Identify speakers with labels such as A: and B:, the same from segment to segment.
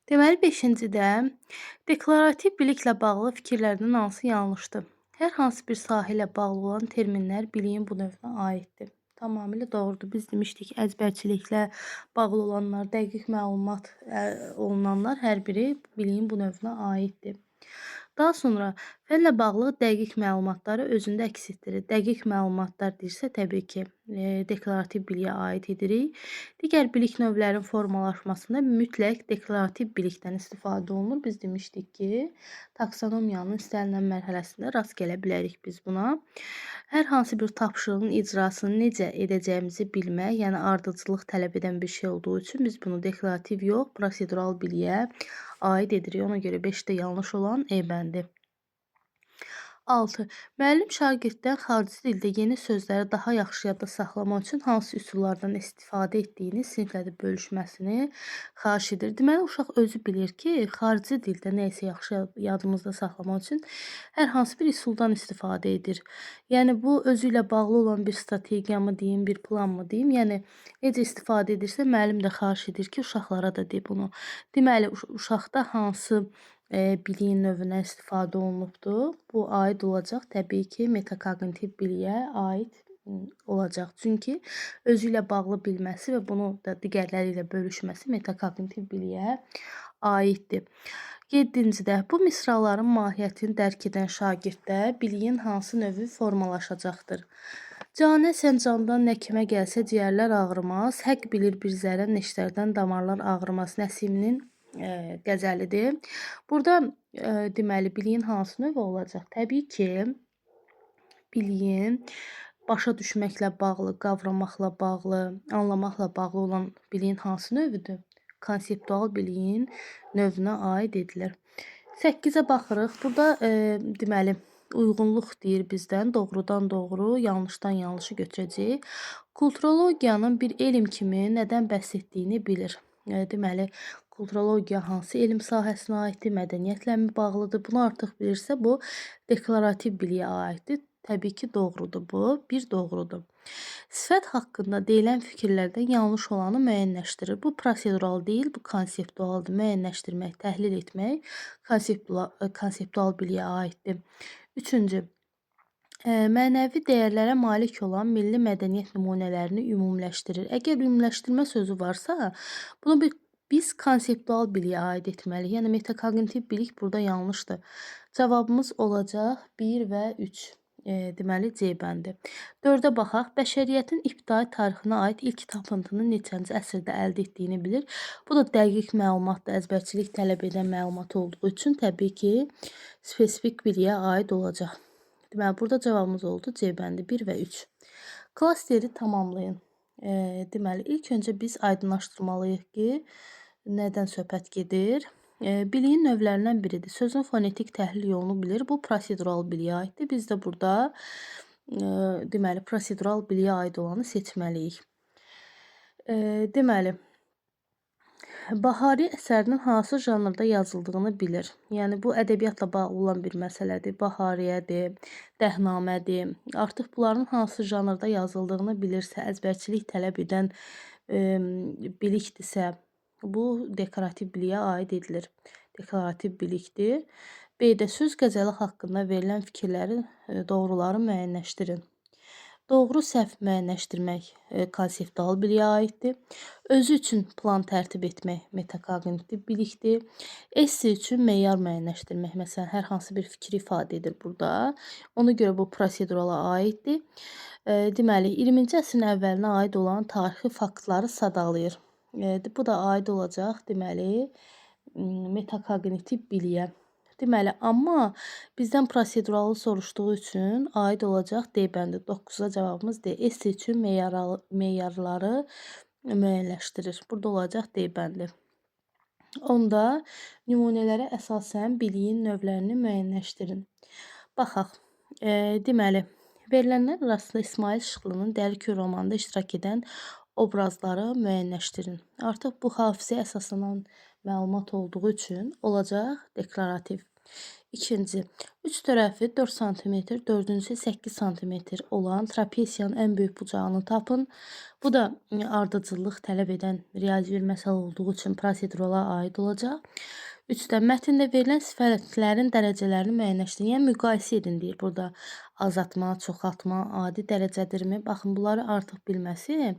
A: Deməli, 5-cidə deklarativ biliklə bağlı fikirlərdən hansı yanlışdır? Hər hansı bir sahə ilə bağlı olan terminlər biliyin bu növünə aiddir. Tamamilə doğrudur. Biz demişdik, əzbərçiliklə bağlı olanlar, dəqiq məlumat olunanlar hər biri biliyin bu növünə aiddir. Daha sonra fənlə bağlı dəqiq məlumatları özündə əks etdirir. Dəqiq məlumatlar deyirsə, təbii ki, deklarativ biliyə aid edirik. Digər bilik növlərinin formalaşmasında mütləq deklarativ bilikdən istifadə olunur. Biz demişdik ki, taksonomiyanın istənilən mərhələsində rast gələ bilərik biz buna. Hər hansı bir tapşırığın icrasını necə edəcəyimizi bilmək, yəni ardıcıllıq tələb edən bir şey olduğu üçün biz bunu deklarativ yox, prosedural biliyə aid edirik. Ona görə 5-də yanlış olan E bəndi. 6. Müəllim şagirddən xarici dildə yeni sözləri daha yaxşı yadda saxlamaq üçün hansı üsullardan istifadə etdiyini, siniflə də bölüşməsini xahiş edir. Deməli, uşaq özü bilir ki, xarici dildə nə isə yaxşı yadımızda saxlamaq üçün hər hansı bir üsuldan istifadə edir. Yəni, bu özü ilə bağlı olan bir strategiya mı deyim, bir plan mı deyim, yəni necə istifadə edirsə, müəllim də xahiş edir ki, uşaqlara da de bunu. Deməli, uşaqda hansı biliyin növünə istifadə olunubdur. Bu aid olacaq təbii ki, metakognitiv biliyə aid olacaq. Çünki özü ilə bağlı bilməsi və bunu da digərləri ilə bölüşməsi metakognitiv biliyə aiddir. 7-cidə bu misraların mahiyyətini dərk edən şagirddə biliyin hansı növü formalaşacaqdır? Canə sən candan nə kimə gəlsə ciyərlər ağrımaz, həq bilir bir zərə neştərdən damarlar ağrımaz. Nəsiminin qəzəlidir. Burada deməli biliyin hansı növü olacaq? Təbii ki, biliyin başa düşməklə bağlı, qavramaqla bağlı, anlamaqla bağlı olan biliyin hansı növüdür? Konseptual biliyin növünə aid edilir. 8-ə baxırıq. Burada deməli uyğunluq deyir bizdən, doğrudan doğru, yanlışdan yanlışı götürəcəyik. Kulturologiyanın bir elm kimi nədən bəhs etdiyini bilir. Deməli, kulturologiya hansı elm sahəsinə aiddir, mədəniyyətlə mi bağlıdır? Bunu artıq bilirsə, bu deklarativ biliyə aiddir. Təbii ki, doğrudur bu. Bir doğrudur. Sifət haqqında deyilən fikirlərdən yanlış olanı müəyyənləşdirir. Bu prosedural deyil, bu konseptualdır. Müəyyənləşdirmək, təhlil etmək konseptual biliyə aiddir. 3-cü. Mənəvi dəyərlərə malik olan milli mədəniyyət nümunələrini ümumiləşdirir. Əgər ümumiləşdirmə sözü varsa, bunu biz konseptual biliyə aid etməliyik. Yəni, metakognitiv bilik burada yanlışdır. Cavabımız olacaq 1 və 3. Deməli, C bəndi. 4-ə baxaq. Bəşəriyyətin ibtidai tarixinə aid ilk tapıntını neçənci əsrdə əldə etdiyini bilir. Bu da dəqiq məlumatdır, əzbərçilik tələb edən məlumat olduğu üçün təbii ki, spesifik biliyə aid olacaq. Deməli, burada cavabımız oldu C bəndi 1 və 3. Klasteri tamamlayın. Deməli, ilk öncə biz aydınlaşdırmalıyıq ki, nədən söhbət gedir? Biliyin növlərindən biridir. Sözün fonetik təhlil yolunu bilir. Bu prosedural biliyə aiddir. Biz də burada deməli, prosedural biliyə aid olanı seçməliyik. Deməli, Bahari əsərinin hansı janrda yazıldığını bilir. Yəni, bu ədəbiyyatla bağlı olan bir məsələdir. Bahariyədir, Dəhnamədir. Artıq bunların hansı janrda yazıldığını bilirsə, əzbərçilik tələb edən bilikdirsə, bu deklarativ biliyə aid edilir. Deklarativ bilikdir. B-də söz qəzəli haqqında verilən fikirlərin doğruları müəyyənləşdirin. Doğru səhv müəyyənləşdirmək konseptual biliyə aiddir. Özü üçün plan tərtib etmək metakognitiv bilikdir. Esse üçün meyar müəyyənləşdirmək, məsələn, hər hansı bir fikri ifadə edir burada. Ona görə bu prosedurala aiddir. Deməli, 20-ci əsrin əvvəlinə aid olan tarixi faktları sadalayır. Bu da aid olacaq, deməli, metakognitiv biliyə. Deməli, amma bizdən proseduralı soruşduğu üçün aid olacaq D bəndi. 9-a cavabımız D. Esse üçün meyarları müəyyənləşdirir. Burada olacaq D bəndi. Onda nümunələrə əsasən biliyin növlərini müəyyənləşdirin. Baxaq. Deməli, verilənlər arasında İsmail Şıxlının Dəli Köy romanında iştirak edən obrazları müəyyənləşdirin. Artıq bu hafizəyə əsaslanan məlumat olduğu üçün olacaq deklarativ. İkinci, üç tərəfi 4 sm, dördüncüsü 8 sm olan trapesiyanın ən böyük bucağını tapın. Bu da ardıcıllıq tələb edən riyazi bir məsələ olduğu üçün prosedurala aid olacaq. 3-də mətndə verilən sifətlərin dərəcələrini müəyyənləşdirin. Yəni müqayisə edin deyir. Burada azaltma, çoxaltma, adi dərəcədirmi? Baxın, bunları artıq bilməsi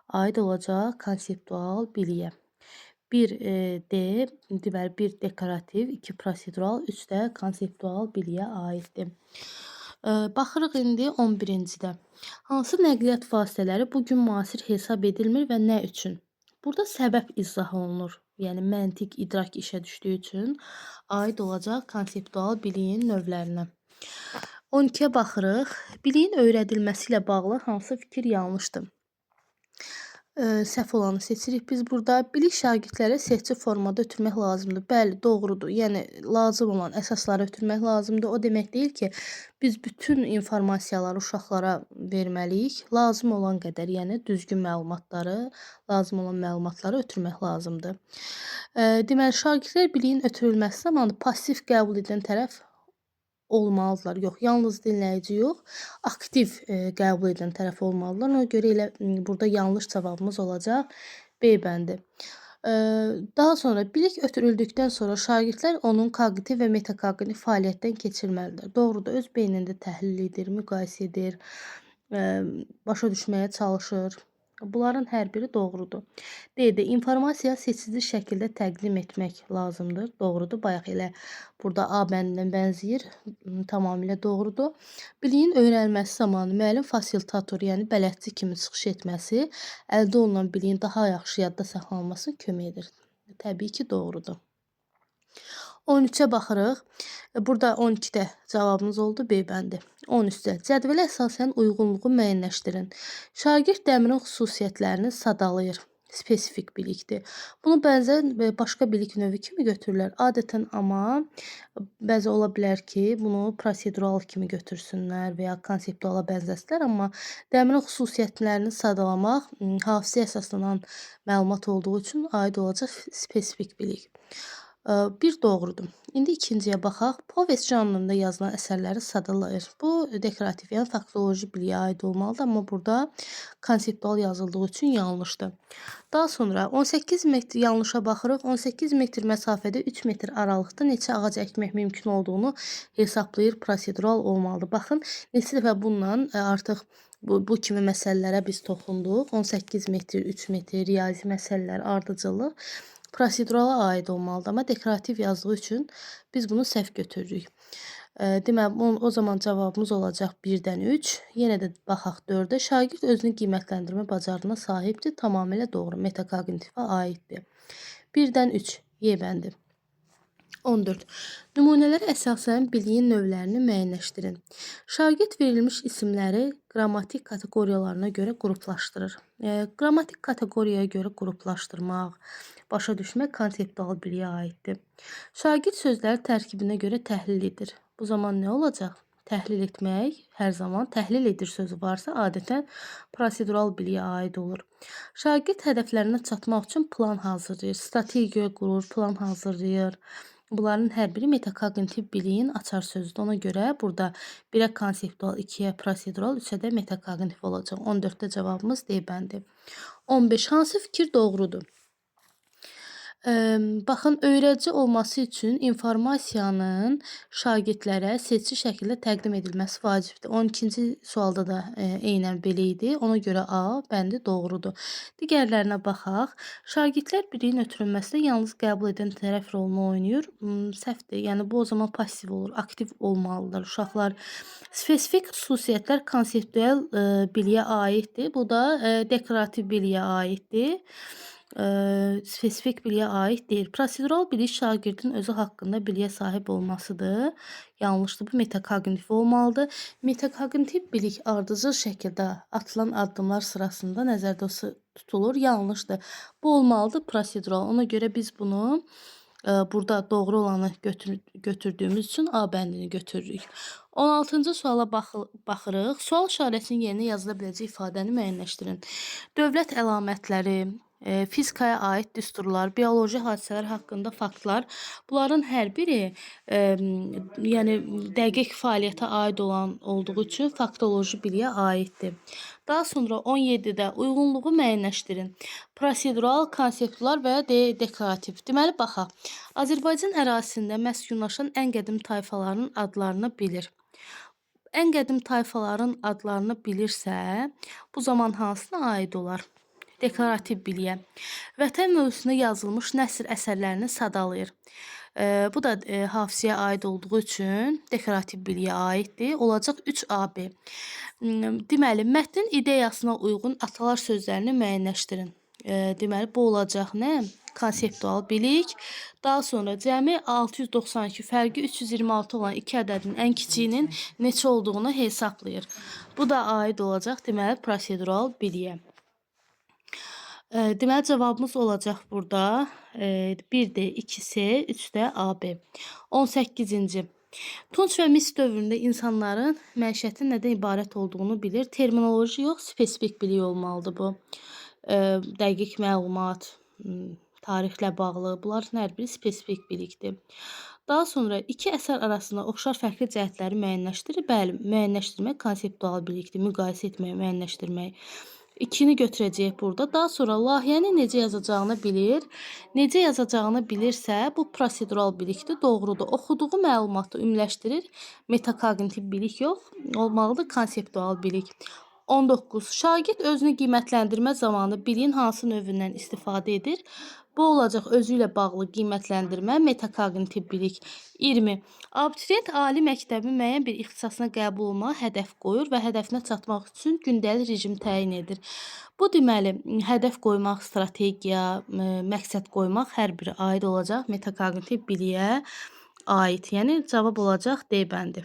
A: aid olacaq konseptual biliyə. 1 deməli 1 dekorativ, 2 prosedural, 3 də konseptual biliyə aiddir. Baxırıq indi 11-cidə. Hansı nəqliyyat vasitələri bu gün müasir hesab edilmir və nə üçün? Burada səbəb izah olunur. Yəni məntiq, idrak işə düşdüyü üçün aid olacaq konseptual biliyin növlərinə. 12-yə baxırıq. Biliyin öyrədilməsi ilə bağlı hansı fikir yanlışdır? Səhv olanı seçirik. Biz burada bilik şagirdlərə seçici formada ötürmək lazımdır. Bəli, doğrudur. Yəni lazım olan əsasları ötürmək lazımdır. O demək deyil ki, biz bütün informasiyaları uşaqlara verməliyik. Lazım olan qədər, yəni düzgün məlumatları, lazım olan məlumatları ötürmək lazımdır. Deməli, şagirdlər biliyin ötürülməsi zamanı passiv qəbul edən tərəf olmalıdırlar. Yox, yalnız dinləyici yox, aktiv qəbul edən tərəf olmalıdırlar. Ona görə elə burada yanlış cavabımız olacaq B bəndi. Daha sonra bilik ötürüldükdən sonra şagirdlər onun kognitiv və metakognitiv fəaliyyətdən keçirməlidir. Doğrudur, öz beynində təhlil edir, müqayisə edir, başa düşməyə çalışır. Bunların hər biri doğrudur. D-də informasiya seçici şəkildə təqdim etmək lazımdır. Doğrudur. Bayaq elə burada A bəndinə bənzəyir. Tamamilə doğrudur. Biliyin öyrənilməsi zamanı müəllim fasilitator, yəni bələdçi kimi çıxış etməsi əldə olunan biliyin daha yaxşı yadda saxlanılmasına kömək edir. Təbii ki, doğrudur. 13-ə baxırıq. Burada 12-də cavabımız oldu B bəndi. 13-də cədvələ əsasən uyğunluğu müəyyənləşdirin. Şagird dəmirin xüsusiyyətlərini sadalayır. Spesifik bilikdir. Bunu bəzən başqa bilik növü kimi götürürlər. Adətən amma bəzi ola bilər ki, bunu prosedural kimi götürsünlər və ya konseptuala bənzəslər. Amma dəmirin xüsusiyyətlərini sadalamaq hafizəyə əsaslanan məlumat olduğu üçün aid olacaq spesifik bilik. Bir doğrudur. İndi ikinciyə baxaq. Povest janrında yazılan əsərləri sadalayır. Bu dekorativ, yəni faktoloji biliyə aid olmalıdır, amma burada konseptual yazıldığı üçün yanlışdır. Daha sonra 18 metr yanlışa baxırıq. 18 metr məsafədə 3 metr aralıqda neçə ağac əkmək mümkün olduğunu hesablayır, prosedural olmalıdır. Baxın, neçə dəfə bununla artıq bu kimi məsələlərə biz toxunduq. 18 metr, 3 metr, riyazi məsələlər, ardıcıllıq prosedurala aid olmalıdır, amma dekorativ yazdığı üçün biz bunu səhv götürürük. Deməli, o zaman cavabımız olacaq 1-dən 3. Yenə də baxaq 4-ə. Şagird özünü qiymətləndirmə bacarığına sahibdir. Tamamilə doğru. Metakognitivə aiddir. 1-dən 3. Y bəndi. 14. Nümunələrə əsasən biliyin növlərini müəyyənləşdirin. Şagird verilmiş isimləri qrammatik kateqoriyalarına görə qruplaşdırır. Qrammatik kateqoriyaya görə qruplaşdırmaq, başa düşmək konseptual biliyə aiddir. Şagird sözləri tərkibinə görə təhlil edir. Bu zaman nə olacaq? Təhlil etmək hər zaman təhlil edir sözü varsa adətən prosedural biliyə aid olur. Şagird hədəflərinə çatmaq üçün plan hazırlayır, strategiya qurur, plan hazırlayır. Bunların hər biri metakognitiv biliyin açar sözüdür. Ona görə burada 1-ə konseptual, 2-yə prosedural, 3-ə də metakognitiv olacaq. 14-də cavabımız D bəndi. 15. Hansı fikir doğrudur? Baxın, öyrədici olması üçün informasiyanın şagirdlərə seçici şəkildə təqdim edilməsi vacibdir. 12-ci sualda da eynən belə idi. Ona görə A bəndi doğrudur. Digərlərinə baxaq. Şagirdlər biliyin ötürülməsində yalnız qəbul edən tərəf rolunu oynayır. Səhvdir. Yəni bu o zaman passiv olur, aktiv olmalıdır uşaqlar. Spesifik xüsusiyyətlər konseptual biliyə aiddir. Bu da dekorativ biliyə aiddir. Spesifik biliyə aid deyil. Prosedural bilik şagirdin özü haqqında biliyə sahib olmasıdır. Yanlışdır. Bu metakognitiv olmalıdır. Metakognitiv bilik ardıcıl şəkildə atılan addımlar sırasında nəzərdə tutulur. Yanlışdır. Bu olmalıdır prosedural. Ona görə biz bunu burada doğru olanı götürdüyümüz üçün A bəndini götürürük. 16-cı suala baxırıq. Sual işarəsinin yerinə yazıla biləcək ifadəni müəyyənləşdirin. Dövlət əlamətləri, fizikaya aid düsturlar, bioloji hadisələr haqqında faktlar. Bunların hər biri yəni dəqiq fəaliyyətə aid olan olduğu üçün faktoloji biliyə aiddir. Daha sonra 17-də uyğunluğu müəyyənləşdirin. Prosedural, konseptual və dekorativ. Deməli, baxaq. Azərbaycan ərazisində məskunlaşan ən qədim tayfaların adlarını bilir. Ən qədim tayfaların adlarını bilirsə, bu zaman hansına aid olar? Dekorativ biliyə. Vətən mövzusunda yazılmış nəsr əsərlərini sadalayır. Bu da hafizəyə aid olduğu üçün dekorativ biliyə aiddir. Olacaq 3AB. Deməli, mətnin ideyasına uyğun atalar sözlərini müəyyənləşdirin. Deməli, bu olacaq nə? Konseptual bilik. Daha sonra cəmi 692 fərqi 326 olan 2 ədədin ən kiçiyinin neçə olduğunu hesablayır. Bu da aid olacaq, deməli, prosedural biliyə. Deməli, cavabımız olacaq burada 1D, 2C, 3D, AB. 18-ci. Tunç və Mis dövründə insanların məişətin nədən ibarət olduğunu bilir. Terminoloji yox, spesifik bilik olmalıdır bu. Dəqiq məlumat, tarixlə bağlı, bunların hər biri spesifik bilikdir. Daha sonra iki əsər arasında oxşar fərqli cəhətləri müəyyənləşdirir. Bəli, müəyyənləşdirmək konseptual bilikdir, müqayisə etmək, müəyyənləşdirmək. 2-ni götürəcəyik burada. Daha sonra layihəni necə yazacağını bilir. Necə yazacağını bilirsə, bu prosedural bilikdir, doğrudur. Oxuduğu məlumatı ümumiləşdirir. Metakognitiv bilik yox, olmalıdır konseptual bilik. 19. Şagird özünü qiymətləndirmə zamanı biliyin hansı növündən istifadə edir? Bu olacaq özü ilə bağlı qiymətləndirmə, metakognitiv bilik. 20. Abituriyent ali məktəbin müəyyən bir ixtisasına qəbul olmağa hədəf qoyur və hədəfinə çatmaq üçün gündəlik rejim təyin edir. Bu deməli, hədəf qoymaq, strategiya, məqsəd qoymaq hər biri aid olacaq metakognitiv biliyə aid. Yəni cavab olacaq D bəndi.